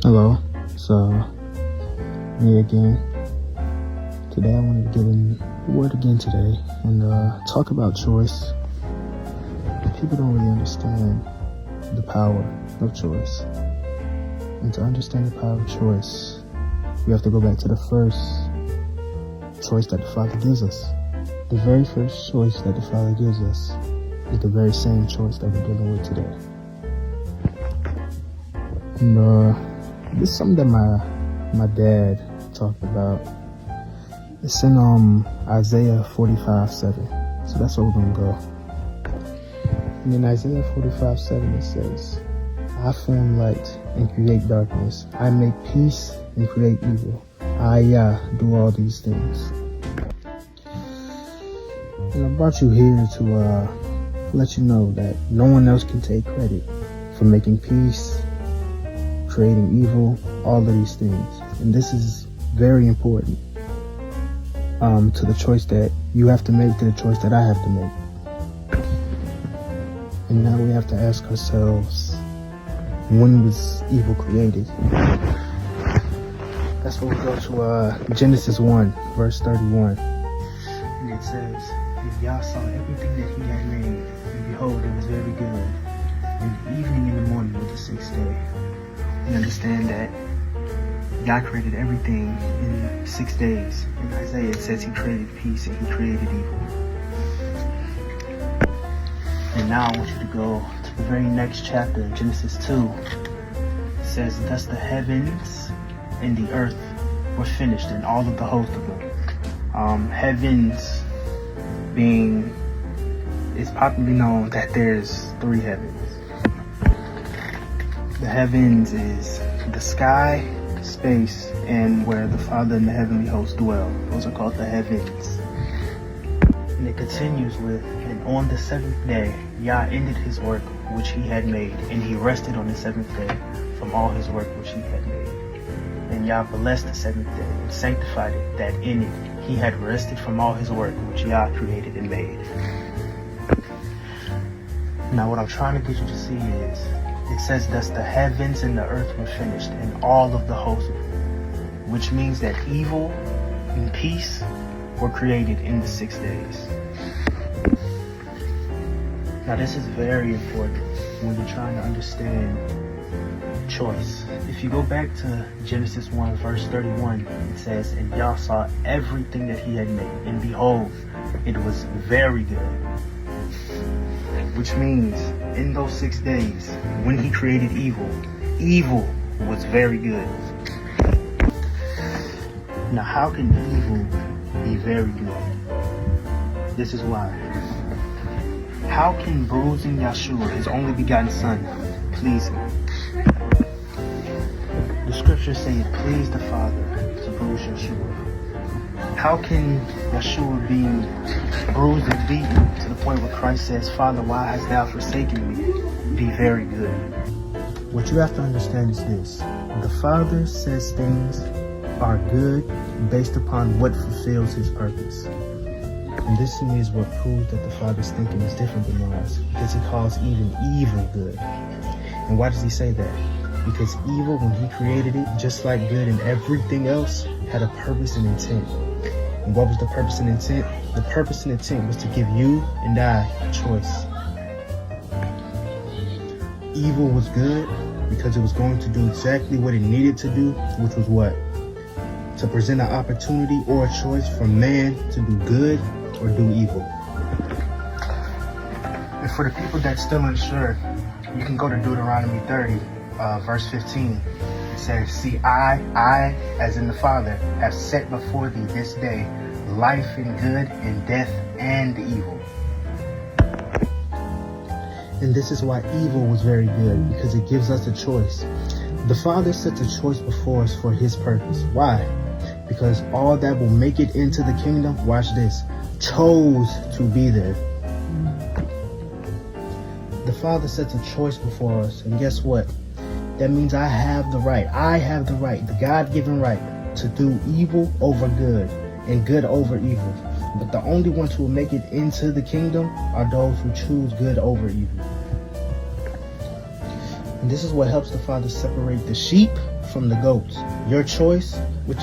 Hello, so me again. Today I wanted to get in the word again today and talk about choice. People don't really understand the power of choice. And to understand the power of choice, we have to go back to the first choice that the Father gives us. The very first choice that the Father gives us is the very same choice that we're dealing with today. And this is something that my dad talked about. It's in Isaiah 45:7. So that's where we're gonna go. And in Isaiah 45:7 it says, I form light and create darkness. I make peace and create evil. I, do all these things. And I brought you here to let you know that no one else can take credit for making peace, creating evil, all of these things. And this is very important to the choice that you have to make, to the choice that I have to make. And now we have to ask ourselves, when was evil created? That's what we go to Genesis 1, verse 31. And it says, and Yah saw everything that he had made, and behold, it was very good. And the evening and the morning was the sixth day. You understand that God created everything in 6 days. In Isaiah it says he created peace and he created evil. And now I want you to go to the very next chapter, Genesis 2. It says, thus the heavens and the earth were finished, and all of the host of them. Heavens being, it's popularly known that there's 3 heavens. The heavens is the sky, space, and where the Father and the heavenly host dwell. Those are called the heavens. And it continues with, and on the 7th day, Yah ended his work which he had made, and he rested on the 7th day from all his work which he had made. And Yah blessed the 7th day and sanctified it, that in it he had rested from all his work which Yah created and made. Now what I'm trying to get you to see is, it says thus the heavens and the earth were finished, and all of the hosts of them, which means that evil and peace were created in the 6 days. Now this is very important when you're trying to understand choice. If you go back to Genesis 1 verse 31, it says, and Yah saw everything that he had made, and behold, it was very good. Which means in those 6 days, when he created evil, evil was very good. Now how can evil be very good? This is why. How can bruising Yeshua, his only begotten son, please him? The scriptures say it pleased the Father to bruise Yeshua. How can Yeshua being bruised and beaten to the point where Christ says, Father, why hast thou forsaken me, be very good? What you have to understand is this. The Father says things are good based upon what fulfills his purpose. And this to me is what proves that the Father's thinking is different than ours, because he calls even evil good. And why does he say that? Because evil, when he created it, just like good and everything else, had a purpose and intent. And what was the purpose and intent? The purpose and intent was to give you and I a choice. Evil was good because it was going to do exactly what it needed to do, which was what? To present an opportunity or a choice for man to do good or do evil. And for the people that's still unsure, you can go to Deuteronomy 30, verse 15. It says, see, I, as in the Father, have set before thee this day life and good, and death and evil. And this is why evil was very good, because it gives us a choice. The Father sets a choice before us for his purpose. Why? Because all that will make it into the kingdom, watch this, chose to be there. The Father sets a choice before us, and guess what? That means I have the right, the God-given right to do evil over good and good over evil. But the only ones who will make it into the kingdom are those who choose good over evil. And this is what helps the Father separate the sheep from the goats. Your choice, which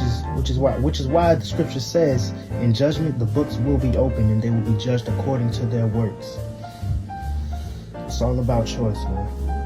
is why the scripture says in judgment the books will be opened and they will be judged according to their works. It's all about choice, man.